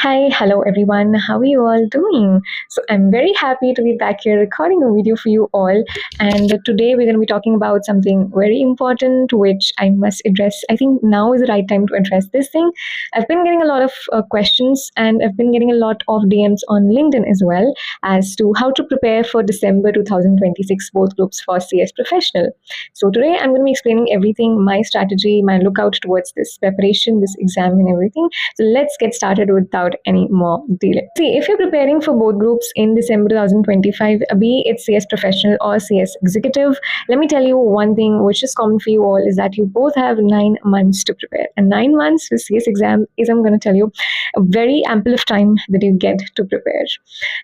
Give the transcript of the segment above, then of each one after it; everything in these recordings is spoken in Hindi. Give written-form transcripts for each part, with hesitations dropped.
Hi, hello everyone. How are you all doing? So, I'm very happy to be back here recording a video for you all. And today we're going to be talking about something very important, which I must address. I think now is the right time to address this thing. I've been getting a lot of questions and I've been getting a lot of DMs on LinkedIn as well as to how to prepare for December 2026 both groups for CS Professional. So, today I'm going to be explaining everything, my strategy, my lookout towards this preparation, this exam, and everything. So let's get started without any more delay. See, if you're preparing for both groups in December 2025, be it CS Professional or CS Executive, let me tell you one thing which is common for you all is that you both have 9 months to prepare. And 9 months for CS exam is, I'm going to tell you, a very ample of time that you get to prepare.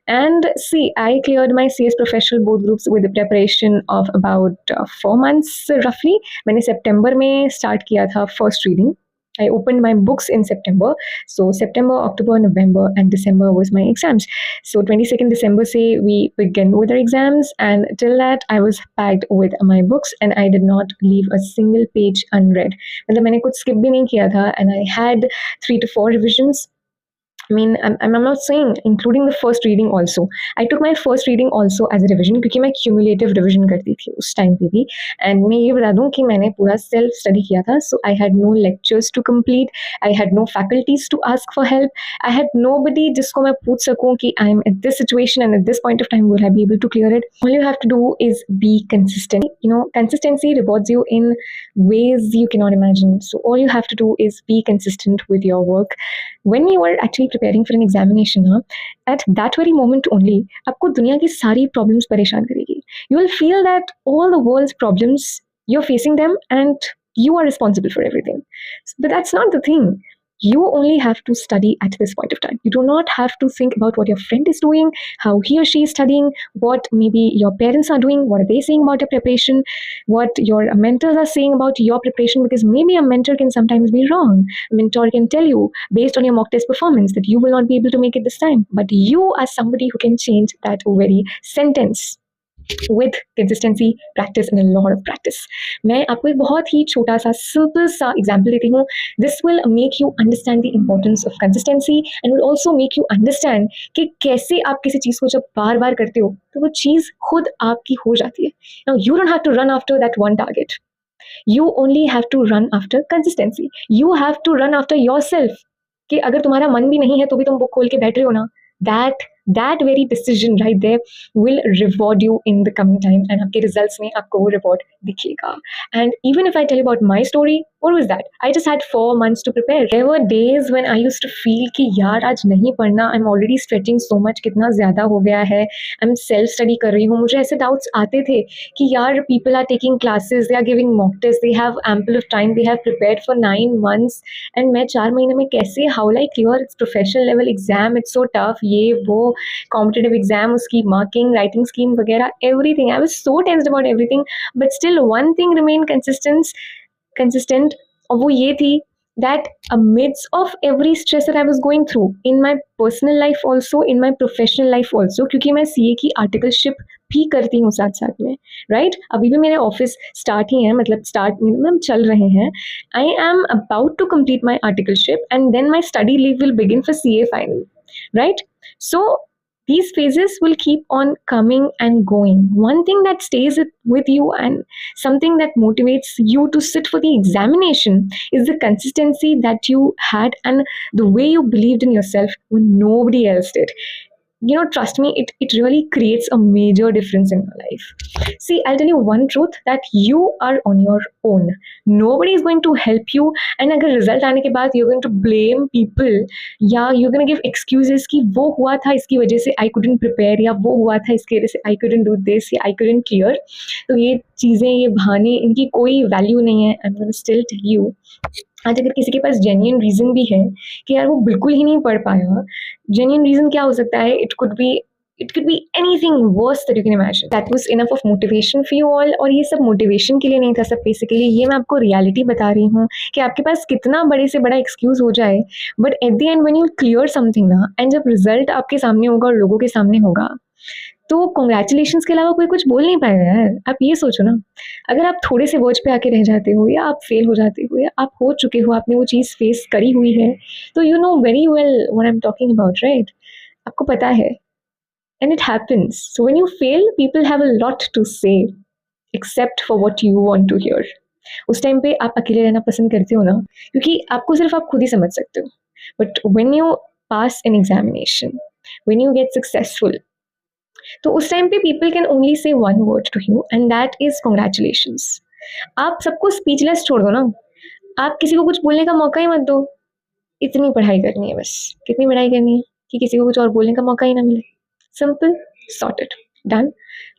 And see, I cleared my CS Professional both groups with a preparation of about 4 months roughly. मैंने सितंबर में start किया था first reading. I opened my books in September. So September, October, November, and December was my exams. So 22nd December say we begin with our exams, and till that I was packed with my books and I did not leave a single page unread. मतलब मैंने कुछ skip भी नहीं किया था, and I had 3 to 4 revisions. I mean, I'm not saying including the first reading also. I took my first reading also as a revision क्योंकि मैं cumulative revision करती थी उस time पे भी. And मैं ये बता दूँ कि मैंने पूरा self study किया था. So I had no lectures to complete. I had no faculties to ask for help. I had nobody जिसको मैं पूछ सकूँ कि I'm at this situation and at this point of time will I be able to clear it. All you have to do is be consistent. You know, consistency rewards you in ways you cannot imagine. So all you have to do is be consistent with your work. When you are actually preparing for an examination, at that very moment only, आपको दुनिया की सारी problems परेशान करेगी. You will feel that all the world's problems, you're facing them and you are responsible for everything. But that's not the thing. You only have to study at this point of time. You do not have to think about what your friend is doing, how he or she is studying, what maybe your parents are doing, what are they saying about your preparation, what your mentors are saying about your preparation, because maybe a mentor can sometimes be wrong. A mentor can tell you based on your mock test performance that you will not be able to make it this time, but you are somebody who can change that very sentence with consistency, practice and a lot of practice. मैं आपको एक बहुत ही छोटा सा simple सा example देती हूँ. This will make you understand the importance of consistency and will also make you understand कि कैसे आप किसी चीज़ को जब बार बार करते हो तो वो चीज़ खुद आपकी हो जाती है. Now you don't have to run after that one target. You only have to run after consistency. You have to run after yourself. कि अगर तुम्हारा मन भी नहीं है तो भी तुम बुक खोल के बैठ रहे हो ना, that very decision right there will reward you in the coming time and आपके results में आपको वो reward दिखेगा. And even if I tell you about my story, what was that? I just had 4 months to prepare. There were days when I used to feel कि यार आज नहीं पढ़ना, I'm already stretching so much, कितना ज़्यादा हो गया है, I'm self study कर रही हूँ. मुझे ऐसे doubts आते थे कि यार people are taking classes, they are giving mock tests, they have ample of time, they have prepared for 9 months and मैं 4 महीने में कैसे, how will I clear its professional level exam, it's so tough, ये वो competitive exam, उसकी marking, writing scheme वगैरह, everything. I was so tensed about everything, but still one thing remained consistent और वो ये थी that amidst of every stress that I was going through in my personal life also, in my professional life also, क्योंकि मैं CA की articleship भी करती हूँ साथ साथ में, right? अभी भी मेरे ऑफिस स्टार्ट ही हैं, मतलब चल रहे हैं. I am about to complete my articleship and then my study leave will begin for CA final, right? So these phases will keep on coming and going. One thing that stays with you and something that motivates you to sit for the examination is the consistency that you had and the way you believed in yourself when nobody else did. You know, trust me, it really creates a major difference in your life. See, I'll tell you one truth, that you are on your own. Nobody is going to help you. And अगर result आने के बाद you're going to blame people, या you're going to give excuses कि वो हुआ था इसकी वजह से I couldn't prepare, या वो हुआ था इसकी वजह से I couldn't do this, या I couldn't clear. तो ये चीज़ें, ये बहाने, इनकी कोई value नहीं है. I'm going to still tell you, आज अगर किसी के पास जेन्युइन रीज़न भी है कि यार वो बिल्कुल ही नहीं पढ़ पाया, जेन्युइन रीज़न क्या हो सकता है? It could be anything verse that you can imagine. That was enough of motivation for you all. और ये सब मोटिवेशन के लिए नहीं था, सब बेसिकली ये मैं आपको रियलिटी बता रही हूँ कि आपके पास कितना बड़े से बड़ा एक्सक्यूज हो जाए, but at the and when you clear something ना, एंड जब रिजल्ट आपके सामने होगा और लोगों के सामने होगा, तो कॉन्ग्रेचुलेशंस के अलावा कोई कुछ बोल नहीं पाएगा यार। आप ये सोचो ना, अगर आप थोड़े से वर्ड्स पे आके रह जाते हो या आप फेल हो जाते हो या आप हो चुके हो, आपने वो चीज़ फेस करी हुई है, तो you know very well what I am talking about, right? आपको पता है, and it happens. So when you fail, people have a lot to say except for what you want to hear. उस टाइम पे आप अकेले रहना पसंद करते हो ना, क्योंकि आपको सिर्फ आप खुद ही समझ सकते हो। But when you pass an examination, when you get successful, तो उस टाइम पे people can only say one word to you and that is congratulations. आप सबको स्पीचलेस छोड़ दो ना, आप किसी को कुछ बोलने का मौका ही मत दो। इतनी पढ़ाई करनी है बस। कितनी पढ़ाई करनी है कि किसी को कुछ और बोलने का मौका ही ना मिले। Simple, sorted, done.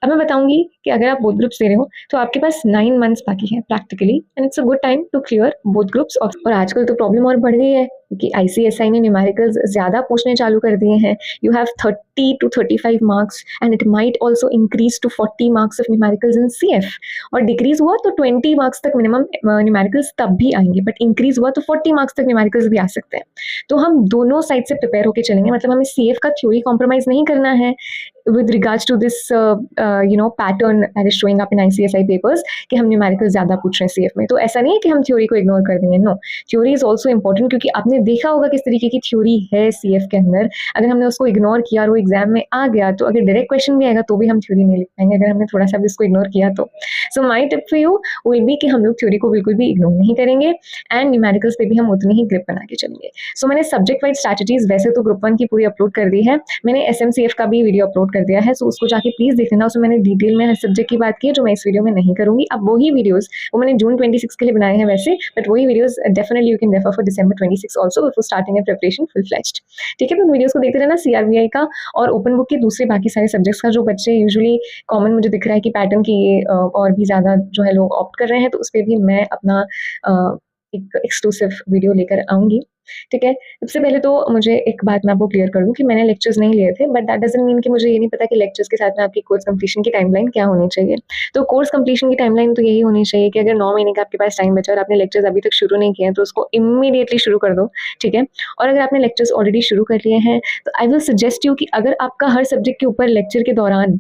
अब मैं बताऊंगी कि अगर आप बोथ ग्रुप्स दे रहे हो तो आपके पास 9 मंथ्स बाकी है practically, and it's a good time to clear both groups. और आजकल तो प्रॉब्लम और बढ़ गई है क्योंकि ICSI ने न्यूमेरिकल्स ज़्यादा पूछने चालू कर दिए हैं। You have 30 to 35 marks and it might also increase to 40 marks of numericals in CF। और डिक्रीज हुआ तो 20 मार्क्स तक मिनिमम न्यूमेरिकल्स तब भी आएंगे, बट इंक्रीज हुआ तो 40 मार्क्स तक न्यूमेरिकल्स भी आ सकते हैं। तो हम दोनों साइड से प्रिपेयर होकर चलेंगे, मतलब हमें CF का थ्योरी कॉम्प्रोमाइज नहीं करना है with regards to this pattern that is showing up in ICSI papers कि हम न्यूमेरिकल ज़्यादा पूछ रहे हैं CF में। तो ऐसा नहीं है कि हम थ्योरी को इग्नोर कर देंगे, no, theory is also important, क्योंकि आपने देखा होगा किस तरीके की थ्योरी है CF के अंदर। अगर हमने उसको इग्नोर किया और वो एग्जाम में आ गया, तो अगर डायरेक्ट क्वेश्चन भी आएगा तो भी हम थ्योरी नहीं लिख पाएंगे, अगर हमने थोड़ा सा भी उसको इग्नोर किया तो। So my tip for you will be कि हम लोग थ्योरी को बिल्कुल भी इग्नोर नहीं करेंगे एंड न्यूमेरिकल्स पे भी हम उतनी ही ग्रिप बना के चलेंगे। सो मैंने सब्जेक्ट वाइज स्ट्रैटेजीज वैसे तो ग्रुप 1 की पूरी अपलोड कर दी है, मैंने SMCF का भी वीडियो अपलोड कर दिया है, सो उसको जाके प्लीज देख लेना। उसमें मैंने डिटेल में हर सब्जेक्ट की बात की है जो मैं इस वीडियो में नहीं करूंगी। अब वही वीडियोस वो मैंने जून 26 के लिए बनाए हैं वैसे, बट वही videos definitely you can refer for December 26 also before starting a preparation full fledged. ठीक है, तो उन वीडियोस को देखते रहना, CRBI का और ओपन बुक के दूसरे बाकी सारे सब्जेक्ट्स का जो बच्चे यूजुअली कॉमन मुझे दिख रहा है कि पैटर्न की ये और भी ज़्यादा जो है लोग ऑप्ट कर रहे हैं, तो उस पर भी मैं अपना एक एक्सक्लूसिव वीडियो लेकर आऊँगी। ठीक है, सबसे पहले तो मुझे एक बात मैं आपको क्लियर कर दूं कि मैंने लेक्चर्स नहीं लिए थे, बट दैट डजंट मीन कि मुझे ये नहीं पता कि लेक्चर्स के साथ में आपकी कोर्स कंप्लीशन की टाइमलाइन क्या होनी चाहिए। तो कोर्स कंप्लीशन की टाइमलाइन तो यही होनी चाहिए कि अगर 9 महीने का आपके पास टाइम बचा और आपने लेक्चर्स अभी तक शुरू नहीं किए हैं तो उसको इमीडिएटली शुरू कर दो। ठीक है, और अगर आपने लेक्चर्स ऑलरेडी शुरू कर लिए हैं तो आई विल सजेस्ट यू कि अगर आपका हर सब्जेक्ट के ऊपर लेक्चर के दौरान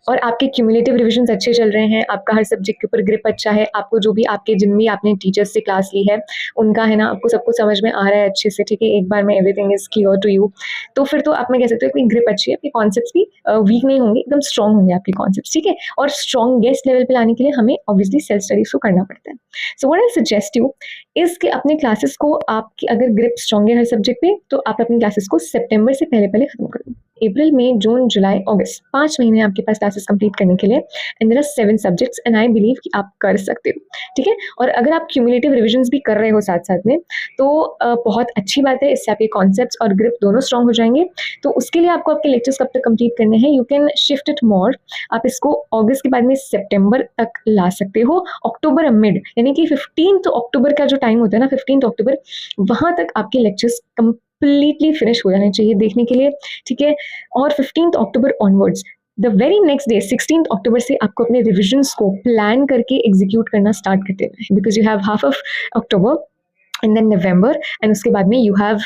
और आपके क्यूमुलेटिव रिविजन्स अच्छे चल रहे हैं, आपका हर सब्जेक्ट के ऊपर ग्रिप अच्छा है, आपको जो भी आपके जिन भी आपने टीचर्स से क्लास ली है उनका है ना, आपको सब कुछ समझ में आ रहा है अच्छे से, ठीक है, एक बार में everything is clear to you, तो फिर तो आप मैं कह सकते हो कि ग्रिप अच्छी है, आपके कॉन्सेप्ट्स भी वीक नहीं होंगे, एकदम स्ट्रॉन्ग होंगे आपके कॉन्सेप्ट्स। ठीक है, और स्ट्रॉन्गेस्ट लेवल पे लाने के लिए हमें ऑब्वियसली सेल्फ स्टडीज को करना पड़ता है। So what I suggest you is कि अपने क्लासेस को आपकी अगर ग्रिप स्ट्रॉन्ग है हर सब्जेक्ट पे, तो आप अपनी क्लासेस को सितंबर से पहले पहले खत्म कर दो। अप्रैल, मई, जून, जुलाई, अगस्त, 5 महीने आपके पास क्लासेस कंप्लीट करने के लिए, and there are 7 subjects and I believe कि आप कर सकते हो। ठीक है, और अगर आप क्यूमुलेटिव रिविजन्स भी कर रहे हो साथ साथ में, तो बहुत अच्छी बात है, इससे आपके कॉन्सेप्ट्स और ग्रिप दोनों स्ट्रॉन्ग हो जाएंगे। तो उसके लिए आपको आपके लेक्चर्स कब तक कंप्लीट करने हैं, you can shift it more, आप इसको अगस्त के बाद में सितंबर तक ला सकते हो, अक्टूबर मिड, यानी कि 15 अक्टूबर का जो टाइम होता है ना, 15 अक्टूबर, वहां तक आपके लेक्चर्स कंप्लीटली फिनिश हो जाने चाहिए देखने के लिए। ठीक है, और 15 October onwards the very next day 16 October से आपको अपने रिविजन्स को प्लान करके एग्जीक्यूट करना स्टार्ट कर देना है, because you have half of October and then November, and उसके बाद में you have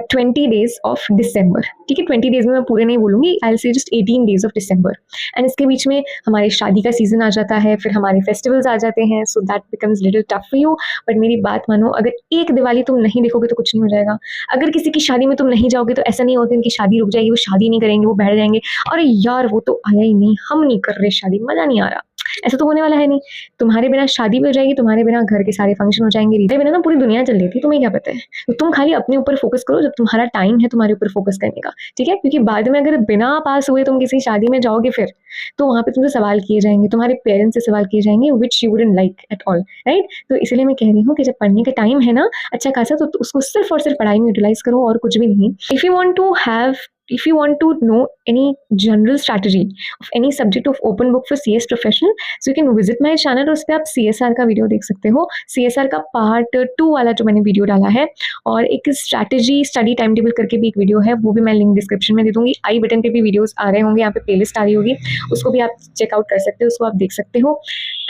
20 days of December. ठीक है, 20 डेज में मैं पूरे नहीं बोलूँगी, I will say just 18 days of December, and इसके बीच में हमारी शादी का सीजन आ जाता है, फिर हमारे फेस्टिवल्स आ जाते हैं, so that becomes little tough for you. But मेरी बात मानो, अगर एक दिवाली तुम नहीं देखोगे तो कुछ नहीं हो जाएगा। अगर किसी की शादी में तुम नहीं जाओगे तो ऐसा नहीं होगा कि उनकी शादी रुक जाएगी, वो शादी नहीं करेंगे, वो बैठ जाएंगे, अरे यार वो तो आया ही नहीं, हम नहीं कर रहे शादी, मज़ा नहीं आ रहा। ऐसा तो होने वाला है नहीं। तुम्हारे बिना शादी भी हो जाएगी, तुम्हारे बिना घर के सारे फंक्शन हो जाएंगे, रीते बिना ना पूरी दुनिया चल रही थी, तुम्हें क्या पता है। तो तुम खाली अपने ऊपर फोकस करो, जब तुम्हारा टाइम है तुम्हारे ऊपर फोकस करने का। ठीक है, क्योंकि बाद में अगर बिना पास हुए तुम किसी शादी में जाओगे फिर तो वहाँ पे तुमसे सवाल किए जाएंगे, तुम्हारे पेरेंट्स से सवाल किए जाएंगे, which you wouldn't like at all, right. तो इसलिए मैं कह रही हूँ कि जब पढ़ने का टाइम है ना अच्छा खासा, तो उसको सिर्फ और सिर्फ पढ़ाई में यूटिलाइज करो और कुछ भी नहीं। If you want to know any general strategy of any subject of open book for CS professional, so you can visit my channel, उस पर आप CSR का वीडियो देख सकते हो। CSR का पार्ट 2 वाला जो मैंने वीडियो डाला है, और एक स्ट्रैटेजी स्टडी टाइम टेबल करके भी एक वीडियो है, वो भी मैं लिंक डिस्क्रिप्शन में दे दूंगी। आई बटन पे भी वीडियोस आ रहे होंगे, यहाँ पे प्लेलिस्ट आ रही होगी, उसको भी आप चेकआउट कर सकते हो, उसको आप देख सकते हो।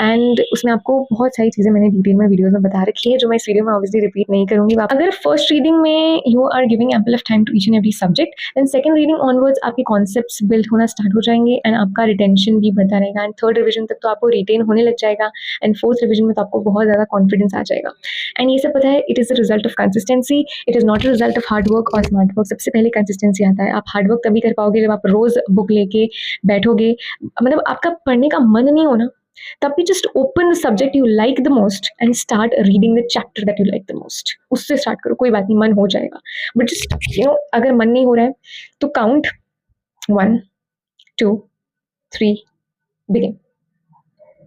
एंड उसमें आपको बहुत सारी चीज़ें मैंने डिटेल में वीडियोज़ में बता रखी है, जो मैं इस वीडियो में ऑब्वियसली रिपीट नहीं करूँगी। अगर फर्स्ट रीडिंग में you are giving ample of time to each and every subject, then second reading onwards आपके कॉन्सेप्ट्स बिल्ड होना स्टार्ट हो जाएंगे एंड आपका रिटेंशन भी बढ़ता रहेगा, एंड थर्ड रिविजन तक तो आपको रिटेन होने लग जाएगा, एंड फोर्थ रिविजन में तो आपको बहुत ज़्यादा कॉन्फिडेंस आ जाएगा। एंड ये सब पता है, it is the result of consistency, it is not a result of hard work और स्मार्ट वर्क। सबसे पहले कंसिस्टेंसी आता है। आप हार्ड वर्क तभी कर पाओगे जब आप रोज़ बुक लेके बैठोगे, मतलब आपका पढ़ने का मन नहीं होना, तब भी just open the subject you like the most and start reading the chapter that you like the most. उससे स्टार्ट करो, कोई बात नहीं, मन हो जाएगा, बट जस्ट अगर मन नहीं हो रहा है तो काउंट 1 2 3 बिगिन।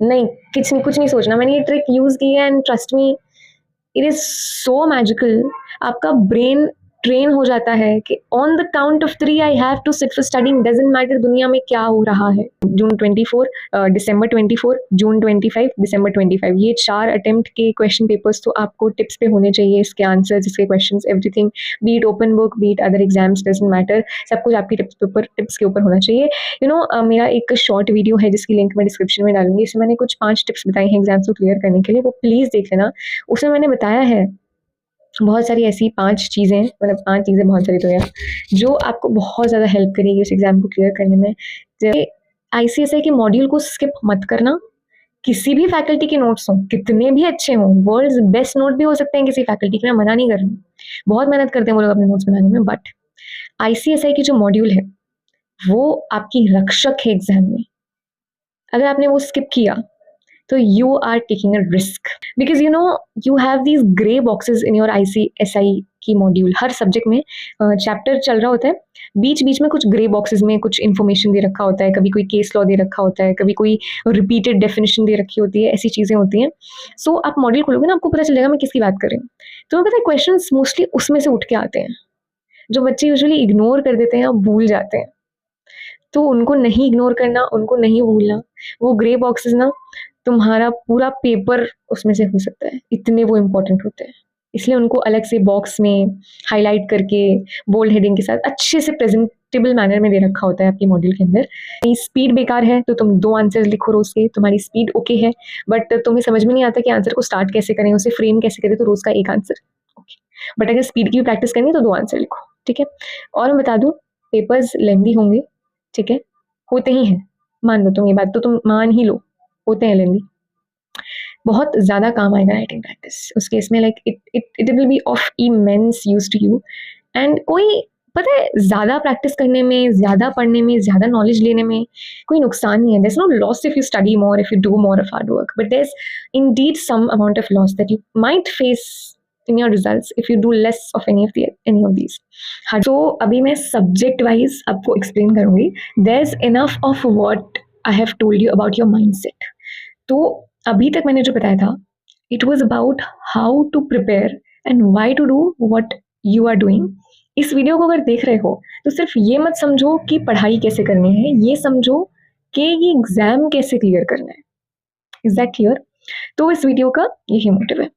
नहीं, कुछ नहीं सोचना। मैंने ये ट्रिक यूज की है and trust me, it is so magical. आपका ब्रेन ट्रेन हो जाता है कि on the count of 3 I have to sit for studying, doesn't matter दुनिया में क्या हो रहा है। जून 24, दिसंबर 24, जून 25, दिसंबर 25, ये 4 अटेम्प्ट के क्वेश्चन पेपर्स तो आपको टिप्स पे होने चाहिए। इसके आंसर्स, इसके questions, everything, be it open book, be it other exams, doesn't matter, सब कुछ आपकी टिप्स के ऊपर होना चाहिए। मेरा एक शॉर्ट वीडियो है जिसकी लिंक मैं डिस्क्रिप्शन में डालूंगी। इसमें मैंने कुछ 5 टिप्स बताई हैं एग्जाम्स को क्लियर करने के लिए, वो प्लीज़ देख लेना। उसमें मैंने बताया है बहुत सारी ऐसी 5 चीज़ें, मतलब 5 चीज़ें बहुत सारी तो यार, जो आपको बहुत ज़्यादा हेल्प करेगी उस एग्ज़ाम को क्लियर करने में। जैसे आईसीएसआई के मॉड्यूल को स्किप मत करना। किसी भी फैकल्टी के नोट्स हों, कितने भी अच्छे हों, वर्ल्ड्स बेस्ट नोट भी हो सकते हैं किसी फैकल्टी के, मैं मना नहीं कर रही हूँ, बहुत मेहनत करते हैं वो लोग अपने नोट्स बनाने में, बट आईसीएसआई की जो मॉड्यूल है वो आपकी रक्षक है एग्जाम में। अगर आपने वो स्किप किया तो you are taking a risk, because you have these grey boxes in your ICSI की मॉड्यूल। हर सब्जेक्ट में चैप्टर चल रहा होता है, बीच बीच में कुछ ग्रे बॉक्सेस में कुछ इन्फॉर्मेशन दे रखा होता है, कभी कोई केस लॉ दे रखा होता है, कभी कोई रिपीटेड डेफिनेशन दे रखी होती है, ऐसी चीज़ें होती हैं। सो आप मॉड्यूल खोलोगे ना, आपको पता चलेगा मैं किसकी बात कर रही हूँ। तो पता है क्वेश्चन मोस्टली उसमें से उठ के आते हैं, जो बच्चे यूजुअली इग्नोर कर देते हैं और भूल जाते हैं। तो उनको नहीं इग्नोर करना, उनको नहीं भूलना। वो ग्रे बॉक्सेस ना तुम्हारा पूरा पेपर उसमें से हो सकता है, इतने वो इम्पोर्टेंट होते हैं। इसलिए उनको अलग से बॉक्स में हाईलाइट करके बोल्ड हेडिंग के साथ अच्छे से प्रेजेंटेबल मैनर में दे रखा होता है आपकी मॉड्यूल के अंदर। स्पीड बेकार है तो तुम 2 आंसर्स लिखो रोज के, तुम्हारी स्पीड ओके है बट तुम्हें समझ में नहीं आता कि आंसर को स्टार्ट कैसे करें, उसे फ्रेम कैसे करें, तो रोज का 1 आंसर ओके। बट अगर स्पीड की भी प्रैक्टिस करनी है तो 2 आंसर लिखो, ठीक है। और मैं बता दूँ, पेपर्स लेंदी होंगे, ठीक है, होते ही हैं, मान लो तुम, ये बात तो तुम मान ही लो, होते हैं लेंदी। बहुत ज़्यादा काम आएगा राइटिंग प्रैक्टिस उस केस में, like it will be of immense use to you. And कोई पता है, ज़्यादा प्रैक्टिस करने में, ज़्यादा पढ़ने में, ज़्यादा नॉलेज लेने में कोई नुकसान नहीं है। There is no loss if you study more, if you do more of hard work, but there is indeed some amount of loss that you might face in your results if you do less of any of these. So अभी मैं subject wise आपको explain करूँगी। There's enough of what I have told you about your mindset. तो अभी तक मैंने जो बताया था, it was about how to prepare and why to do what you are doing. इस वीडियो को अगर देख रहे हो तो सिर्फ ये मत समझो कि पढ़ाई कैसे करनी है, ये समझो कि ये एग्जाम कैसे क्लियर करना है। Is that clear? तो इस वीडियो का यही मोटिव है।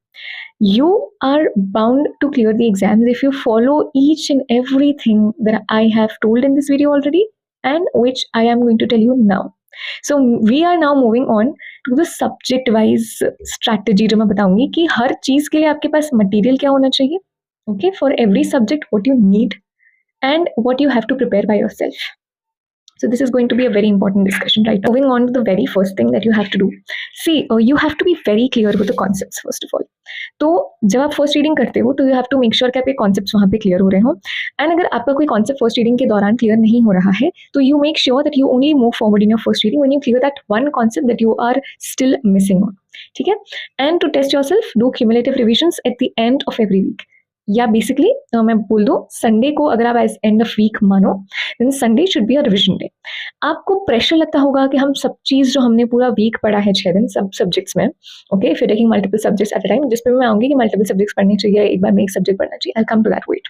You are bound to clear the exams if you follow each and everything that I have told in this video already and which I am going to tell you now. So we are now moving on to the subject wise strategy जो मैं बताऊंगी कि हर चीज के लिए आपके पास मटेरियल क्या होना चाहिए, okay, for every subject what you need and what you have to prepare by yourself. So this is going to be a very important discussion right now. Moving on to the very first thing that you have to do. See, you have to be very clear with the concepts first of all. तो जब आप फर्स्ट रीडिंग करते हो तो you have to make sure कि आपके कॉन्सेप्ट्स वहाँ पे क्लियर हो रहे हो। एंड अगर आपका कोई कॉन्सेप्ट फर्स्ट रीडिंग के दौरान क्लियर नहीं हो रहा है तो you make sure that you only move forward in your first reading when you clear that one concept that you are still missing on, ठीक है। And to test yourself, do cumulative revisions at the end of every week, या बेसिकली मैं बोल दूँ संडे को अगर आप एज एंड ऑफ वीक मानो, then Sunday should be a revision day. आपको प्रेशर लगता होगा कि हम सब चीज़ जो हमने पूरा वीक पढ़ा है 6 दिन सब सब्जेक्ट्स में, ओके, फिर taking multiple subjects at a time, जिस पे मैं आऊँगी कि मल्टीपल सब्जेक्ट्स पढ़ने चाहिए, एक बार में एक सब्जेक्ट पढ़ना चाहिए। I come to that wait.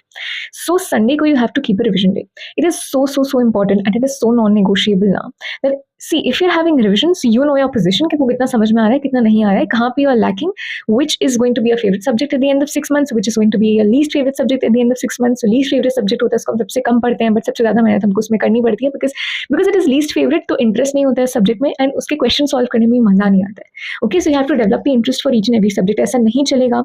So Sunday को you have to keep a revision day. It is so so so important and it is so non negotiable now that see if you are having revisions, you know your position कि वो कितना समझ में आ रहा है, कितना नहीं आ रहा है, कहाँ पे you are lacking, which is going to be your favorite subject at the end of 6 months, which is going to be your least favorite subject at the end of 6 months. So least favorite subject होता है, उसको हम सबसे कम पढ़ते हैं, बट सबसे ज़्यादा मेहनत हमको उसमें करनी पड़ती है, because it is least favorite, तो इंटरेस्ट नहीं होता है सब्जेक्ट में, एंड उसके क्वेश्चन सॉल्व करने में मजा नहीं आता है. Okay, so you have to develop the interest for each and every subject. ऐसा नहीं चलेगा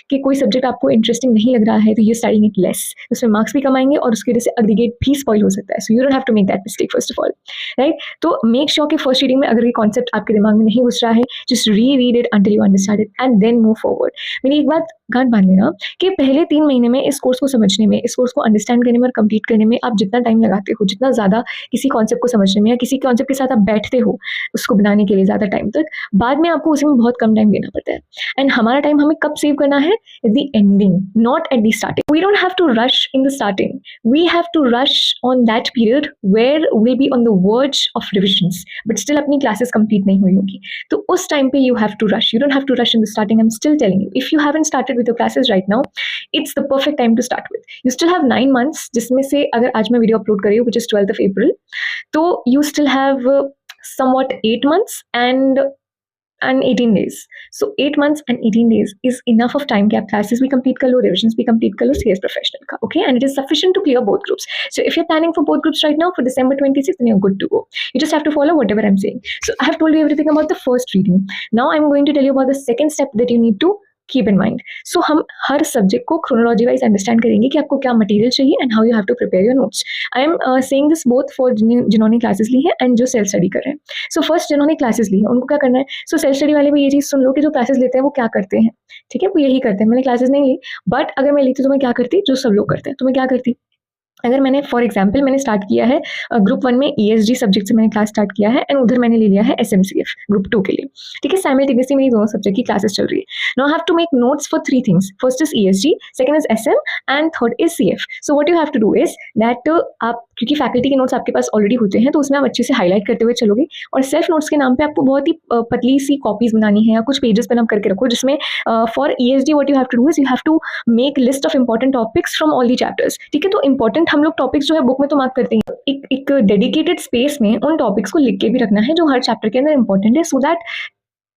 कि कोई सब्जेक्ट आपको इंटरेस्टिंग नहीं लग रहा है तो यू स्टडिंग इट लेस, उसमें मार्क्स भी कम आएंगे और उसकी वजह से अग्रीगेट भी स्पॉइल हो सकता है. So you don't have to make that mistake first of all, right. तो मेक श्योर कि फर्स्ट रीडिंग में अगर ये कॉन्सेप्ट आपके दिमाग में नहीं घुस रहा है, just read it until you understand it and then move forward. मेरी एक बात गांठ बांध लेना कि पहले 3 महीने में इस कोर्स को समझने में, इस कोर्स को अंडरस्टैंड करने में और कंप्लीट करने में आप जितना टाइम लगाते हो, जितना ज़्यादा किसी कॉन्सेप्ट को समझने में या किसी कॉन्सेप्ट के साथ आप बैठते हो उसको बनाने के लिए ज़्यादा टाइम तक, बाद में आपको उसमें बहुत कम टाइम देना पड़ता है. एंड हमारा टाइम हमें कब सेव करना है? At the ending, not at the starting. We don't have to rush in the starting, we have to rush on that period where will be on the verge of revisions, but still अपनी क्लासेस कंप्लीट नहीं हुई होगी. तो उस टाइम पे you have to rush. You don't have to rush in the starting. I am still telling you, if you haven't started with your classes right now, it's the perfect time to start with. You still have 9 months, जिसमें से अगर आज मैं वीडियो अपलोड कर रही हूँ which is 12th of April, तो you still have somewhat 8 months and 18 days. So 8 months and 18 days is enough of time कि आप classes भी complete कर लो, revisions भी complete कर लो CS professional का, okay? And it is sufficient to clear both groups. So if you're planning for both groups right now for December 26th, then you're good to go. You just have to follow whatever I'm saying. So I have told you everything about the first reading. Now I'm going to tell you about the second step that you need to keep in mind. So हम हर सब्जेक्ट को क्रोनोलॉजी वाइज अंडरस्टैंड करेंगे कि आपको क्या मटेरियल चाहिए and how you have to prepare your notes. I am saying this both for जिन्होंने क्लासेस ली है एंड जो सेल्फ स्टडी कर रहे हैं. सो फर्स्ट जिन्होंने क्लासेस ली है उनको क्या करना है? सो सेल्फ स्टडी वाले भी ये चीज़ सुन लो कि जो क्लासेस लेते हैं वो क्या करते हैं. ठीक है, वो यही करते हैं. मैंने क्लासेस नहीं ली, बट अगर मैं लेती तो मैं क्या करती, जो सब लोग करते हैं, तो मैं क्या करती. अगर मैंने फॉर एग्जाम्पल मैंने स्टार्ट किया है ग्रुप 1 में ESG सब्जेक्ट से मैंने क्लास स्टार्ट किया है एंड उधर मैंने ले लिया है SMCF ग्रुप 2 के लिए. ठीक है, साइमल्टेनियसली मेरी दोनों सब्जेक्ट की क्लासेस चल रही है. Now I have to make notes for 3 things. First is ESG, second is SM and third is CF. So what you have to do is that आप, क्योंकि फैकल्टी के नोट्स आपके पास ऑलरेडी होते हैं तो उसमें आप अच्छे से हाईलाइट करते हुए चलोगे, और सेल्फ नोट्स के नाम पे आपको बहुत ही पतली सी कॉपीज बनानी है या कुछ पेजेस पे आप करके रखो, जिसमें for ESG what you have to do is you have to make list of important topics from all the chapters. ठीक है, तो इंपॉर्टेंट हम लोग टॉपिक्स जो है बुक में तो मार्क करते हैं, एक डेडिकेटेड स्पेस में उन टॉपिक्स को लिख के भी रखना है जो हर चैप्टर के अंदर इंपॉर्टेंट है, सो दैट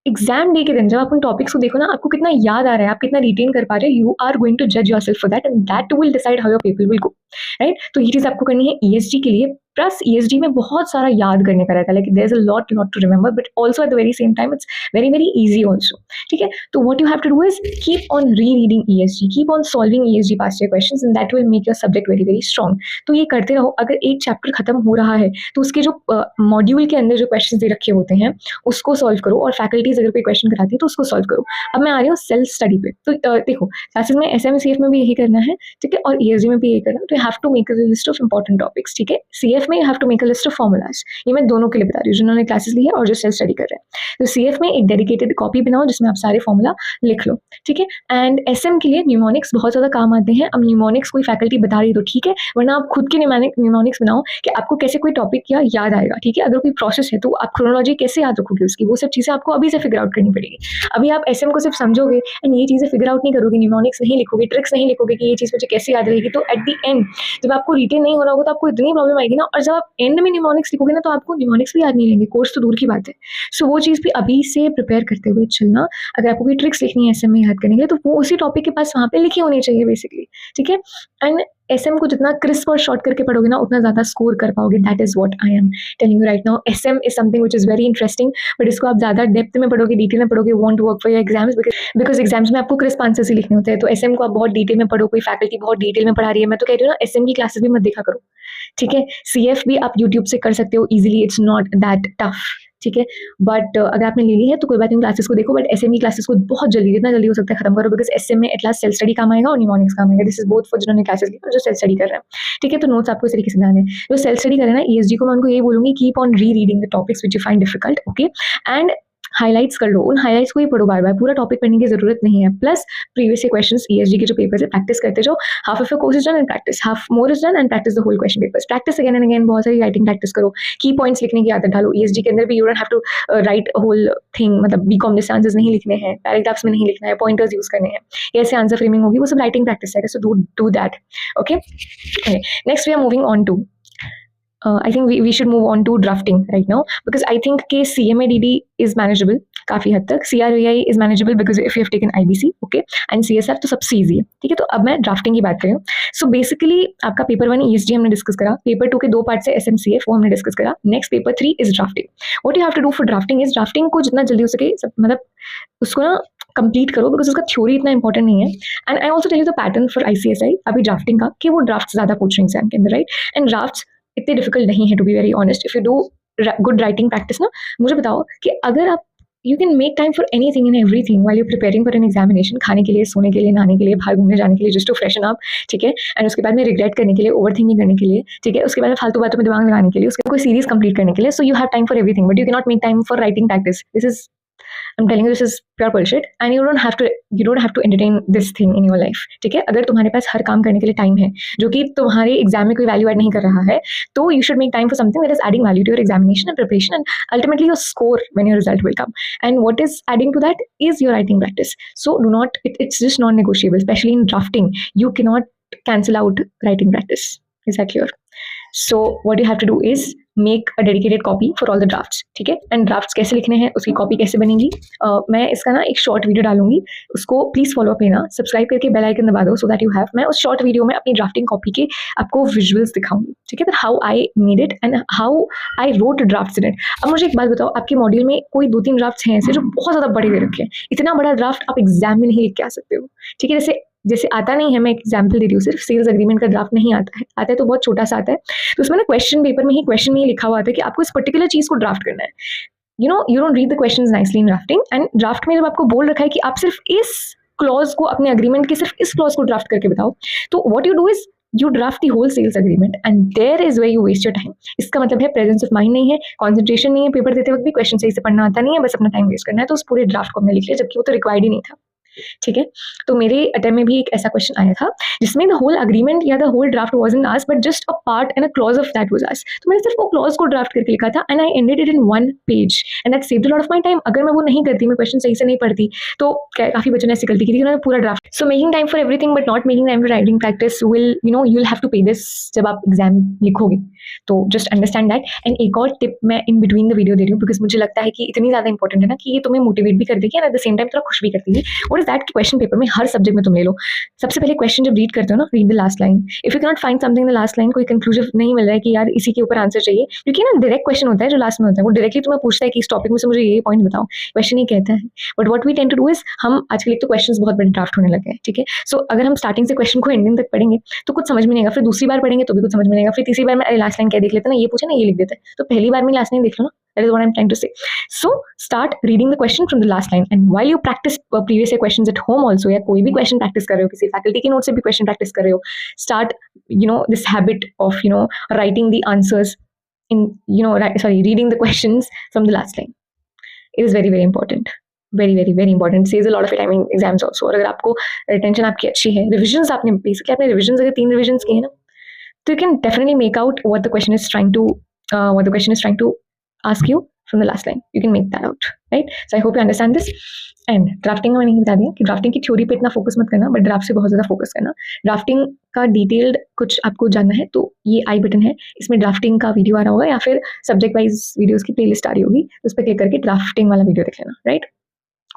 एग्जाम डे के दिन जब आप उन टॉपिक्स को देखो ना, आपको कितना याद आ रहा है, आप कितना रिटेन कर पा रहे हो, यू आर गोइंग टू जज yourself for that and that will decide how your paper will go, right. तो ये चीज़ आपको करनी है ESG के लिए. प्लस ESG में बहुत सारा याद करने का रहता है, like there is a lot to remember, but also at the very same time it's very very easy also. ठीक है, तो what you have to do is keep on re reading ESG, keep on solving ESG past year questions and that will make your subject very very strong. तो ये करते रहो. अगर एक चैप्टर खत्म हो रहा है तो उसके जो मॉड्यूल के अंदर जो क्वेश्चन दे रखे होते हैं उसको सॉल्व करो, और फैकल्टीज अगर कोई क्वेश्चन कराती है तो उसको सॉल्व करो. अब मैं आ रही हूँ सेल्फ स्टडी पे. तो देखो क्लासेस में SMCF में भी यही करना है, ठीक है, और ESG में भी यही करना है. तो you have to make a list of important topics. ठीक है, CF में you have to make a list of formulas. ये मैं दोनों के लिए बता रही हूँ, जिन्होंने क्लासेस ली है और जो सेल्फ स्टडी कर रहे हैं. तो CF में एक डेडिकेटेड कॉपी बनाओ जिसमें आप सारे फॉर्मूला लिख लो. ठीक है, एंड SM के लिए न्यूमोनिक्स बहुत ज़्यादा काम आते हैं. अब न्यूमोनिक्स कोई फैकल्टी बता रही है तो ठीक है, वरना आप खुद के न्यूमोनिक्स बनाओ कि आपको कैसे कोई टॉपिक या याद आएगा. ठीक है, अगर कोई प्रोसेस है तो आप क्रोनोलॉजी कैसे याद रखोगे उसकी, वो सब चीज़ें आपको अभी से फिगर आउट करनी पड़ेगी. अभी आप SM को सिर्फ समझोगे एंड ये चीज़ें फिगर आउट नहीं करोगे, न्यूमोनिक्स नहीं लिखोगे, ट्रिक्स नहीं लिखोगे कि ये चीज़ मुझे कैसे याद रहेगी, तो एट द एंड जब आपको रिटेन नहीं हो रहा होगा तो आपको इतनी प्रॉब्लम आएगी ना. और जब आप एंड में न्यूमोनिक्स लिखोगे ना तो आपको न्यूमोनिक्स भी याद नहीं रहेंगे, कोर्स तो दूर की बात है. सो वो चीज़ भी अभी से प्रिपेयर करते हुए चलना. अगर आपको कोई ट्रिक्स लिखनी है SM में याद करने के लिए तो वो उसी टॉपिक के पास वहाँ पे लिखी होनी चाहिए बेसिकली. ठीक है, एंड SM को जितना क्रिस्प और शॉर्ट करके पढ़ोगे ना उतना ज़्यादा स्कोर कर पाओगे. That is what I am telling you right now. SM is something which is very interesting, but इसको आप ज़्यादा डेप्थ में पढ़ोगे, डिटेल में पढ़ोगे, want work for your exams, because exams में आपको क्रिस्प आंसर्स ही लिखने होते हैं. तो SM को आप बहुत डिटेल में पढ़ो, कोई फैकल्टी बहुत डिटेल में पढ़ा रही है, मैं तो कह रही हूँ ना SM की क्लासेस भी मत देखा करो. ठीक है, CF भी आप यूट्यूब से कर सकते हो easily, it's not that tough. ठीक है, बट अगर आपने ले ली है तो कोई बात नहीं, क्लासेस को देखो, बट SM की क्लासेस को बहुत जल्दी, जितना जल्दी हो सकता है खत्म करो, बिकॉज SM में एट लास्ट सेल्फ स्टडी काम आएगा और न्यूमोनिक्स काम आएगा. दिस इज बोथ फॉर जिन्होंने क्लासेस ली और जो सेल्फ स्टडी कर रहे हैं. ठीक है, तो नोट्स आपको इस तरीके से बनाने हैं. जो सेल्फ स्टडी कर रहे हैं ना ESG को, मैं उनको यही बोलूँगी keep on re reading the topics which you find difficult. Okay, and highlights कर लो, उन हाइलाइट्स को ही पढ़ो बार बार, पूरा टॉपिक पढ़ने की जरूरत नहीं है. Plus previous year questions ESG के जो पेपर्स है प्रैक्टिस करते जाओ. Half of your course is done and practice, half more is done and practice the whole question papers. Practice again and again, बहुत सारी राइटिंग प्रैक्टिस करो, की पॉइंट्स लिखने की आदत डालो. ESG के अंदर भी you don't have to write whole thing, मतलब BCom जैसे आंसर्स नहीं लिखने हैं, पैराग्राफ्स में नहीं लिखना है, पॉइंटर्स यूज करने हैं, ऐसे आंसर फ्रेमिंग होगी, वो सब राइटिंग प्रैक्टिस है. So do that. Okay, next we are moving on to I think we should move on to drafting right now, because I think कि CMADD is manageable काफ़ी हद तक, CRVI is manageable because if you have taken IBC, okay, and CSR तो सबसे easy है, ठीक है। तो अब मैं ड्राफ्टिंग की बात करूँ, सो बेसिकली आपका पेपर 1 ESG हमने डिस्कस करा, पेपर 2 के 2 पार्ट से SMCF वो हमने डिस्कस करा, next paper 3 is drafting. What you have to do for drafting is, drafting को जितना जल्दी हो सके सब मतलब उसको ना कंप्लीट करो, बिकॉज उसका थ्योरी इतना इंपॉर्टेंट नहीं है। And I also tell you the pattern for ICSI अभी ड्राफ्टिंग का, कि वो ड्राफ्ट ज़्यादा पूछ रहे हैं एग्जाम के अंदर, राइट। एंड ड्राफ्ट्स इतने डिफिकल्ट नहीं है, to be very honest. If you do good writing practice ना, मुझे बताओ कि अगर आप you can make time for anything and everything while you preparing for an examination, खाने के लिए, सोने के लिए, नहाने के लिए, बाहर घूमने जाने के लिए, जस्ट टू फ्रेशन अप, ठीक है। एंड उसके बाद में रिग्रेट करने के लिए, ओवर थिंकिंग करने के लिए, ठीक है। उसके बाद में फालतू बातों में दिमाग लगाने के लिए, उसके बाद कोई सीरीज कंप्लीट करने के लिए। सो you have time for everything but you can not make time for writing practice. This is I'm telling you, this is pure bullshit and you don't have to entertain this thing in your life, ठीक है। अगर तुम्हारे पास हर काम करने के लिए टाइम है जो कि तुम्हारे एग्जाम में कोई वैल्यू ऐड नहीं कर रहा है, तो you should make time for something that is adding value to your examination and preparation and ultimately your score when your result will come. And what is adding to that is your writing practice. So do not, it's just non-negotiable, especially in drafting. You cannot cancel out writing practice. Is that clear? So what you have to do is make a dedicated copy for all the drafts, ठीक है। एंड ड्राफ्ट्स कैसे लिखने हैं, उसकी कॉपी कैसे बनेगी, मैं इसका ना एक शॉर्ट वीडियो डालूंगी, उसको प्लीज फॉलो अप लेना, सब्सक्राइब करके बेल आइकन दबा दो सो दैट यू हैव। मैं उस शॉर्ट वीडियो में अपनी ड्राफ्टिंग कॉपी के आपको विजुअल्स दिखाऊंगी, ठीक है, that how I made it and how I wrote drafts in it. अब मुझे एक बात बताओ, आपके मॉड्यूल में कोई 2-3 ड्राफ्ट्स हैं ऐसे जो बहुत ज़्यादा बड़े दे रखे हैं, इतना बड़ा ड्राफ्ट आप एग्जाम में नहीं लिख के आ सकते हो, ठीक है। जैसे आता नहीं है, मैं एक एग्जाम्पल दे रही हूँ, सिर्फ सेल्स एग्रीमेंट का ड्राफ्ट नहीं आता है तो बहुत छोटा सा आता है। तो उसमें ना क्वेश्चन पेपर में ही लिखा हुआ आता है कि आपको इस पर्टिकुलर चीज को ड्राफ्ट करना है। You don't read the questions nicely in drafting, and draft में जब आपको बोल रखा है कि आप सिर्फ इस क्लॉज को, अपने अग्रीमेंट के सिर्फ इस क्लॉज को ड्राफ्ट करके बताओ, तो what you do is you draft the whole sales agreement and there is where you waste your time. इसका मतलब है प्रेजेंस ऑफ माइंड नहीं है, कॉन्सेंट्रेशन नहीं है, पेपर देते वक्त भी क्वेश्चन सही से पढ़ना आता नहीं है, बस अपना टाइम वेस्ट करना है। तो उस पूरे ड्राफ्ट को हमने लिख लिया, जबकि वो तो रिक्वायर्ड ही नहीं था, ठीक है। तो मेरे अटेम्प्ट में भी एक ऐसा क्वेश्चन आया था जिसमें द होल अग्रीमेंट या the whole draft wasn't asked but just a part and a clause of that was asked. तो मैंने सिर्फ वो क्लॉज को ड्राफ्ट करके लिखा था and I ended it in 1 page and that saved a lot of my time. अगर मैं वो नहीं करती, मैं क्वेश्चन सही से नहीं पढ़ती, तो काफी बच्चों ने ऐसी गलती की थी, उन्होंने पूरा draft. So making time for everything but not making time for writing practice will you will have to pay this जब आप एग्जाम लिखोगे। तो जस्ट अंडरस्टैंड दैट। एंड एक और टिप मैं इन बिटवीन द वीडियो दे रही हूँ, बिकॉज मुझे लगता है कि इतनी ज्यादा इंपॉर्टेंट है ना कि ये तुम्हें मोटिवेट भी कर देगी and at the same time थोड़ा खुश भी करती है। व्हाट इज दैट कि क्वेश्चन पेपर में हर सब्जेक्ट में तुम ले लो, सबसे पहले क्वेश्चन जब रीड करते हो ना, read the last line. If you can not find something in the last line, कोई कंक्लूजन नहीं मिल रहा है कि यार इसी के ऊपर आंसर चाहिए, क्योंकि ना डायरेक्ट क्वेश्चन होता है जो लास्ट में होता है, वो डायरेक्टली तुम्हें पूछता है कि इस टॉपिक में से मुझे ये पॉइंट बताओ, क्वेश्चन ही कहता है। But what we tend to do is, हम आजकल एक तो क्वेश्चंस बहुत बड़े ड्राफ्ट होने लगे हैं, ठीक है। सो अगर हम स्टार्टिंग से क्वेश्चन को एंडिंग तक पढ़ेंगे तो कुछ समझ में नहीं आएगा, फिर दूसरी बार पढ़ेंगे तो भी कुछ समझ में नहीं आएगा, फिर तीसरी बार में अरे लास्ट लाइन क्या देख लेते हैं ना, ये पूछे ना, ये लिख देते हैं, तो पहली बार में लास्ट लाइन देख लो ना। That is what I'm trying to say. So start reading the question from the last line, and while you practice previous year questions at home also, या कोई भी question practice कर रहे हो, किसी faculty के note से भी question practice कर रहे हो, start this habit of writing the answers in reading the questions from the last line. It is very very important. Very very very important. It saves a lot of your time in exams also. और अगर आपको retention आपकी अच्छी है, revisions आपने basically आपने revisions अगर 3 revisions किए ना, तो you can definitely make out what the question is trying to ask you from the last line. You can make that out, right? So I hope you understand this. And drafting का मैंने बता दिया कि ड्राफ्टिंग की थ्योरी पे इतना फोकस मत करना, बट ड्राफ्ट से बहुत ज़्यादा फोकस करना। ड्राफ्टिंग का डिटेल्ड कुछ आपको जानना है तो ये आई बटन है, इसमें ड्राफ्टिंग का वीडियो आ रहा होगा, या फिर सब्जेक्ट वाइज वीडियोस की प्लेलिस्ट आ रही होगी, उस पर क्लिक करके ड्राफ्टिंग वाला वीडियो देख लेना, राइट।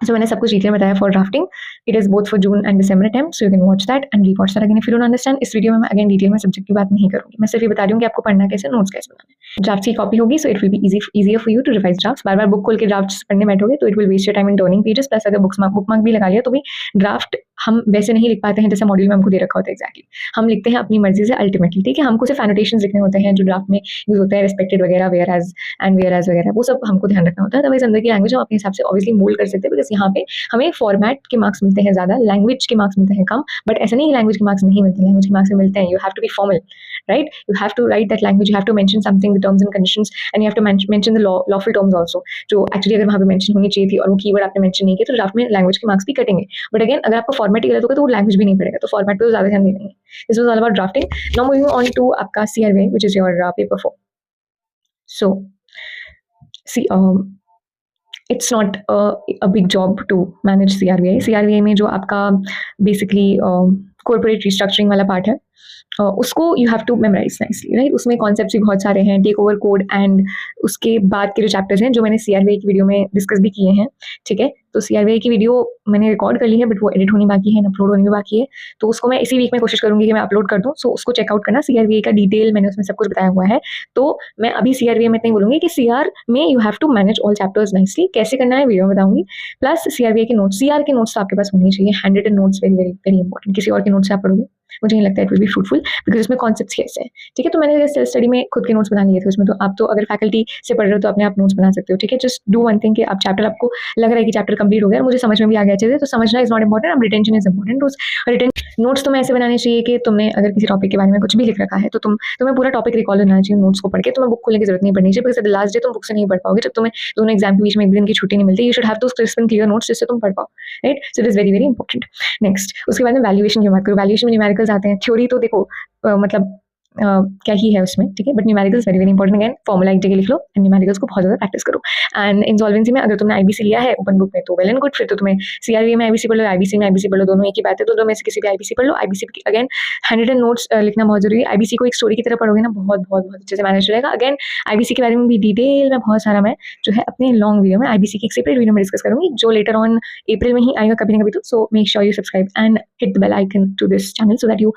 सो मैंने सब कुछ डिटेल बताया for drafting. It is both for June and December attempt, so you can watch that and rewatch that again if you don't understand. इस वीडियो में मैं अगेन डिटेल में सब्जेक्ट की बात नहीं करूंगी, मैं सिर्फ ये बता रही हूँ कि आपको पढ़ना कैसे, नोट्स कैसे बनाना है। ड्राफ्ट की कॉपी होगी, so it will be easier for you to revise drafts. बार बार बुक खोल के ड्राफ्ट्स पढ़ने बैठोगे तो it will waste your time in turning pages, plus अगर बुक मार्क भी लगा लिया तो भी ड्राफ्ट हम वैसे नहीं लिख पाते हैं जैसे मॉड्यूल में हमको दे रखा होता है एग्जैक्टली। हम लिखते हैं अपनी मर्जी से अल्टीमेटली, ठीक है। हमको सिर्फ एनोटेशंस लिखने होते हैं जो ड्राफ्ट में यूज होते हैं, रिस्पेक्टेड वगैरह, whereas and whereas वगैरह, वो सब हमको ध्यान रखना होता है। अदरवाइज अंदर की लैंग्वेज हम अपने हिसाब से ऑब्वियसली मोल्ड कर सकते हैं, बिकॉज यहाँ पे हमें फॉर्मेट के मार्क्स मिलते हैं ज़्यादा, लैंग्वेज के मार्क्स मिलते हैं कम। बट ऐसा नहीं लैंग्वेज के मार्क्स नहीं मिलते, लैंग्वेज के मार्क्स मिलते हैं। You have to be formal, right. You have to write that language, you have to mention something, the terms and conditions, and you have to mention the lawful terms also, जो एक्चुअली अगर वहाँ पे मेंशन होनी चाहिए थी और वो कीवर्ड आपने मेंशन नहीं किया तो ड्राफ्ट में लैंग्वेज के मार्क्स भी कटेंगे। बट अगेन अगर आपका फॉर्मेट ही गलत होगा तो वो लैंग्वेज भी नहीं पड़ेगा, तो फॉर्मेट पे तो ज़्यादा ध्यान देना है। This was all about drafting. Now moving on to आपका CRVI, which is your paper 4. So see, it's not a big job to manage CRVI. CRVI में जो आपका बेसिकली कॉर्पोरेट रिस्ट्रक्चरिंग वाला पार्ट है, उसको you have to memorise nicely, right. उसमें कॉन्सेप्ट्स भी बहुत सारे हैं, टेक ओवर कोड एंड उसके बाद के जो चैप्टर्स हैं जो मैंने सीआरबीआई की वीडियो में डिस्कस भी किए हैं, ठीक है। तो सीआरबीआई की वीडियो मैंने रिकॉर्ड कर ली है, बट वो एडिट होनी बाकी है, अपलोड होनी भी बाकी है, तो उसको मैं इसी वीक में कोशिश करूंगी कि मैं अपलोड कर दूँ। सो उसको चेकआउट करना, सीआरबीआई का डिटेल मैंने उसमें सब कुछ बताया हुआ है। तो मैं अभी सीआरबीआई में इतना ही बोलूंगी कि सीआर में you have to manage all chapters nicely, कैसे करना है वीडियो में बताऊंगी। प्लस सीआरबीआई के नोट्स, सीआर के नोट्स तो आपके पास होने चाहिए, handwritten notes, very very very important. किसी और के नोट्स से आप पढ़ोगे मुझे नहीं लगता it will be fruitful, because उसमें कॉन्सेप्ट्स कैसे हैं, ठीक है। तो मैंने सेल्फ स्टडी में खुद के नोट्स बना लिए थे उसमें, तो आप तो अगर फैकल्टी से पढ़ रहे हो तो अपने आप नोट्स बना सकते हो, ठीक है। जस्ट डू वन थिंग कि आप चैप्टर, आपको लग रहा है कि चैप्टर कंप्लीट हो गया, मुझे समझ में भी आ गया अच्छे से, तो समझना इज नॉट इंपॉर्टेंट, अब रिटेंशन इज इंपॉर्टेंट। उस रिटेन नोट्स तुम्हें ऐसे बनाने चाहिए कि तुमने अगर किसी टॉपिक के बारे में कुछ भी लिख रखा है तो तुम्हें पूरा टॉपिक रिकॉल होना चाहिए नोट्स को पढ़ के, तुम्हें बुक खोलने की जरूरत नहीं पड़नी चाहिए, बिकॉज लास्ट डे तुम बुक से नहीं पढ़ पाओगे, जब तुम्हें दोनों एग्जाम के बीच में एक दिन की छुट्टी नहीं मिलती। You should have those crisp and clear notes जिससे तुम पढ़ पाओ, right. So it is very very important. Next, उसके बाद में वैल्यूएशन की बात करूँ। वैल्यूएशन में न्यूमेरिकल्स आते हैं, थ्योरी तो देखो मतलब क्या ही है उसमें, ठीक है, but numericals very very important. Again formula एक जगह लिख लो एंड न्यूमेरिकल्स को बहुत ज़्यादा प्रैक्टिस करो। एंड इंसॉल्वेंसी में अगर तुमने आईबीसी लिया है ओपन बुक में तो वेल एंड गुड, फिर तो तुम्हें सीआरबी में आईबीसी पढ़ लो, आईबीसी में आईबीसी पढ़ लो, दोनों एक ही बात है, तो दो में से किसी भी आईबीसी पढ़ लो। IBC again handwritten notes लिखना बहुत जरूरी है। आईबीसी को एक स्टोरी की तरह पढ़ोगे ना, बहुत बहुत बहुत अच्छे से मैनेज रहेगा। अगेन आईबीसी के बारे में भी डिटेल में बहुत सारा मैं जो है अपने लॉन्ग वीडियो में आईबीसी की एक सेपरेट वीडियो में डिस्कस करूंगी, जो लेटर ऑन अप्रैल में ही आएगा कभी ना कभी। तो so make sure you subscribe and hit the bell icon to this channel so that you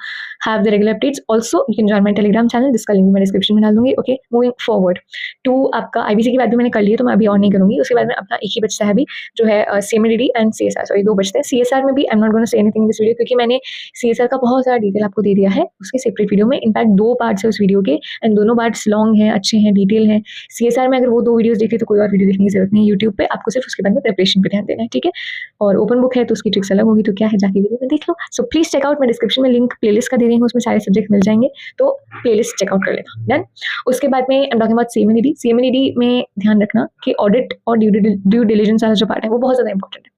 have the regular updates. Also you can join my Telegram channel, जिसका लिंक मैं डिस्क्रिप्शन में डाल दूंगी। ओके, मूविंग फॉरवर्ड टू आपका आईबीसी की बात भी मैंने कर ली है, तो मैं अभी और नहीं करूंगी। उसके बाद में अपना एक ही बचता है अभी, जो है सीएमडीडी एंड सीएसआर, सॉरी दो बचते हैं। सीएसआर में भी I am not gonna say anything in this video, क्योंकि मैंने सीएसआर का बहुत सारा डिटेल आपको दे दिया है उसके सेपरेट वीडियो में। इनफैक्ट 2 पार्ट्स है उस वीडियो के एंड दोनों पार्ट्स लॉन्ग हैं, अच्छे हैं, डिटेल हैं। सीएसआर में अगर वो 2 वीडियोस देखी तो कोई और वीडियो देखने की जरूरत नहीं है यूट्यूब पे, आपको सिर्फ उसके बाद में प्रिपरेशन पे ध्यान देना है, ठीक है। और ओपन बुक है तो उसकी ट्रिक्स अलग होगी, तो क्या है जाके वीडियो में देख लो। सो प्लीज चेकआउट, मैं डिस्क्रिप्शन में लिंक प्लेलिस्ट का दे रही हूँ, उसमें सारे सब्जेक्ट मिल जाएंगे, तो प्लेलिस्ट चेकआउट कर लेना। डन। उसके बाद में आई एम टॉकिंग अबाउट सीएमडीडी। सीएमडीडी में ध्यान रखना कि ऑडिट और ड्यू डिलिजेंस वाला जो पार्ट है वो बहुत ज़्यादा इंपॉर्टेंट है।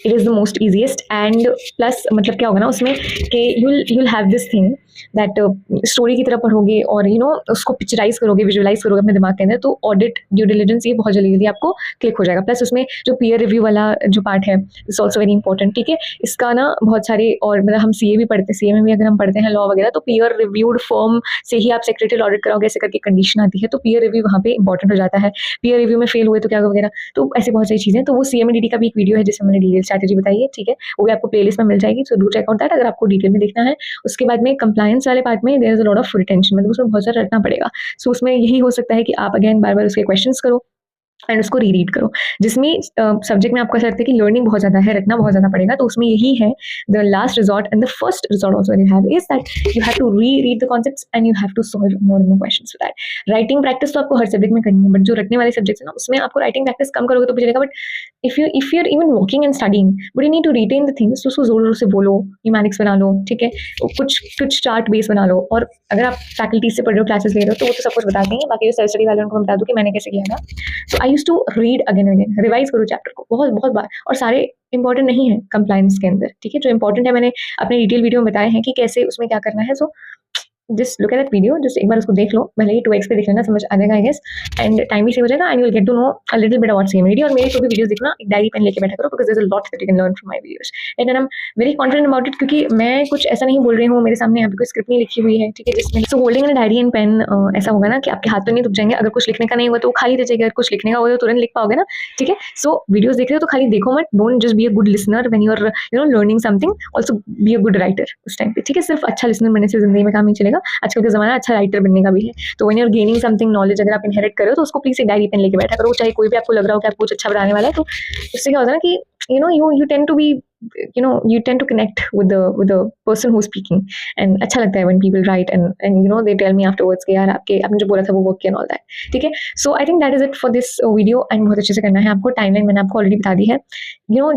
It is the most easiest and plus मतलब क्या होगा ना उसमें कि you'll have this thing that story की तरह पढ़ोगे और यू नो उसको पिक्चराइज करोगे, विजुअलाइज करोगे अपने दिमाग के अंदर, तो ऑडिट ड्यू डिलिजेंस ये बहुत जल्दी जल्दी आपको क्लिक हो जाएगा। प्लस उसमें जो पीयर रिव्यू वाला जो पार्ट है इट्स ऑल्सो वेरी इंपॉर्टेंट, ठीक है। इसका ना बहुत सारे, और मतलब हम सीए भी पढ़ते हैं, सीए में भी अगर हम पढ़ते हैं लॉ वगैरह, तो पीयर रिव्यूड फर्म से ही आप सेक्रेटरी ऑडिट कराओगे ऐसे करके कंडीशन आती है, तो पीयर रिव्यू वहाँ पे इंपॉर्टेंट हो जाता है। पीयर रिव्यू में फेल हुए तो क्या वगैरह, तो ऐसी बहुत सारी चीज़ें। तो वो सीएमडीडी का भी एक वीडियो है जिसमें मैंने डिटेल स्ट्रैटेजी बताई है, ठीक है, वो भी आपको प्लेलिस्ट में मिल जाएगी, so do check out that अगर आपको डिटेल में देखना है। उसके बाद में कंप्लायंस वाले पार्ट में there is a lot of retention, मतलब उसमें बहुत सारा रटना पड़ेगा। सो उसमें यही हो सकता है कि आप अगेन बार बार उसके क्वेश्चंस करो एंड उसको रीड करो, जिसमें सब्जेक्ट में आपको ऐसा लगता है कि लर्निंग बहुत ज़्यादा है, रटना बहुत ज़्यादा पड़ेगा, तो उसमें यही है the last resort and the first resort also you have is that you have to read the concepts and you have to solve more and more questions for that. Writing practice तो आपको हर सब्जेक्ट में करनी है, बट जो रटने वाले सब्जेक्ट्स है ना उसमें आपको राइटिंग प्रैक्टिस कम करोगे तो भी चलेगा, but if you're even walking and studying but you need to retain the things, तो उसको जोर जोर से बोलो, न्यूमेरिक्स बना लो, ठीक है, कुछ चार्ट बेस बना लो। और अगर आप फैकल्टी से पढ़ रहे हो, क्लासेस ले रहे हो, तो वो तो सब कुछ बता देंगे, बाकी जो सेल्फ स्टडी वाले उनको मैं बता दूँ कि मैंने कैसे किया था। So I use to read again again, revise करो चैप्टर को बहुत बहुत बार, और सारे इंपॉर्टेंट नहीं है कंप्लायंस के अंदर, ठीक है। जो इंपॉर्टेंट है मैंने अपने डिटेल वीडियो में बताए हैं कि कैसे उसमें क्या करना है। So just look at that video, just एक बार उसको देख लो, भले ही 2x पे देख लेना, समझ आ जाएगा आई गेस, एंड टाइम भी सेव हो जाएगा and you will get to know a little bit about CMDD. और मेरी जो भी वीडियोस देखना एक डायरी पेन लेके बैठा करो, because there is a lot that you can learn from my videos and I am very confident about it, क्योंकि मैं कुछ ऐसा नहीं बोल रही हूँ, मेरे सामने यहाँ पे कोई स्क्रिप्ट नहीं लिखी हुई है, ठीक है, जिसमें so holding an diary and pen ऐसा होगा ना कि आपके हाथ तो नहीं दुख जाएंगे, अगर कुछ लिखने का नहीं होगा तो वो खाली रह जाएगा, अगर कुछ लिखने का होगा तो तुरंत लिख पाओगे ना, ठीक है। सो वीडियोस देख रहे हो तो खाली देखो मत, don't just be a good listener when you are you know learning something, also be a good writer उस टाइम पे, ठीक है। सिर्फ अच्छा लिसनर बनने से जिंदगी में काम नहीं चलेगा, आजकल का जमाना अच्छा राइटर बनने का भी है। तो when you are gaining something knowledge, अगर आप इनहेरिट कर रहे हो तो उसको प्लीज एक डायरी पेन लेके बैठा करो, चाहे कोई भी आपको लग रहा हो कि आपको कुछ अच्छा बताने वाला है, तो इससे क्या होता है ना कि you tend to be you tend to connect with the person who's speaking, and अच्छा लगता है when people write and they tell me afterwards कि यार आपने जो बोला था वो work किया and all that, ठीक है। So I think that is it for this video and बहुत अच्छे से करना है आपको। टाइमलाइन मैंने आपको ऑलरेडी बता दी है,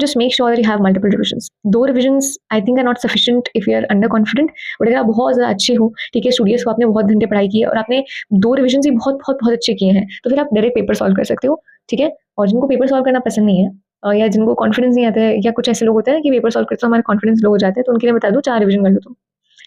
just make sure that you have multiple revisions। 2 revisions I think are not sufficient if you are under confident, but अगर आप बहुत ज़्यादा अच्छे हो, ठीक है, स्टूडियोज को आपने बहुत घंटे पढ़ाई की है और आपने 2 रिविजन ही बहुत बहुत बहुत अच्छे किए हैं, तो फिर आप डायरेक्ट पेपर सॉल्व कर सकते हो, ठीक है। और जिनको पेपर सॉल्व करना पसंद नहीं है या जिनको कॉन्फिडेंस नहीं आता है, या कुछ ऐसे लोग होते हैं कि पेपर सॉल्व करते तो हमारे कॉन्फिडेंस लो हो जाते हैं, तो उनके लिए बता दूं 4 रिवीजन कर लो तुम,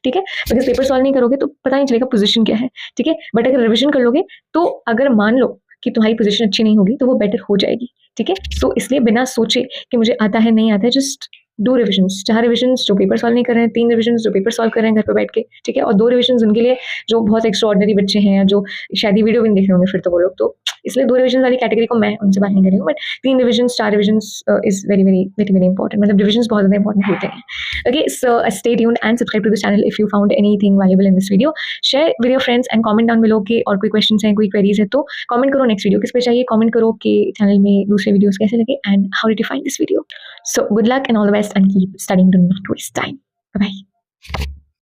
ठीक है। बिकॉज पेपर सॉल्व नहीं करोगे तो पता नहीं चलेगा पोजीशन क्या है, ठीक है। बट अगर रिवीजन कर लोगे तो अगर मान लो कि तुम्हारी पोजीशन अच्छी नहीं होगी तो वो बेटर हो जाएगी, ठीक है। सो इसलिए बिना सोचे कि मुझे आता है नहीं आता है, जस्ट डू रिविजन्स, 4 रिविजन्स जो पेपर सॉल्व नहीं कर रहे हैं, 3 रिविजन्स जो पेपर सॉल्व कर रहे हैं घर पे बैठ के, ठीक है? और 2 रिविजन्स उनके लिए जो बहुत एक्स्ट्राऑर्डिनरी बच्चे हैं या जो शायद ये वीडियो भी नहीं देख रहे होंगे फिर तो वो लोग, तो इसलिए 2 रिविजन्स वाली कैटेगरी को मैं उनसे बात नहीं कर रही हूँ, but 3 revisions, 4 revisions is very, very, very, very important, मतलब रिविजन्स बहुत ज़्यादा इंपॉर्टेंट होते हैं। Okay, so stay tuned and subscribe to this channel if you found anything valuable in this video. Share with your friends and comment down below कि और कोई questions हैं, कोई queries है तो comment करो next video किस पे चाहिए, comment करो कि channel में दूसरे videos कैसे लगे and how did you find this video. So good luck and all the best and keep studying, do not waste time. Bye bye.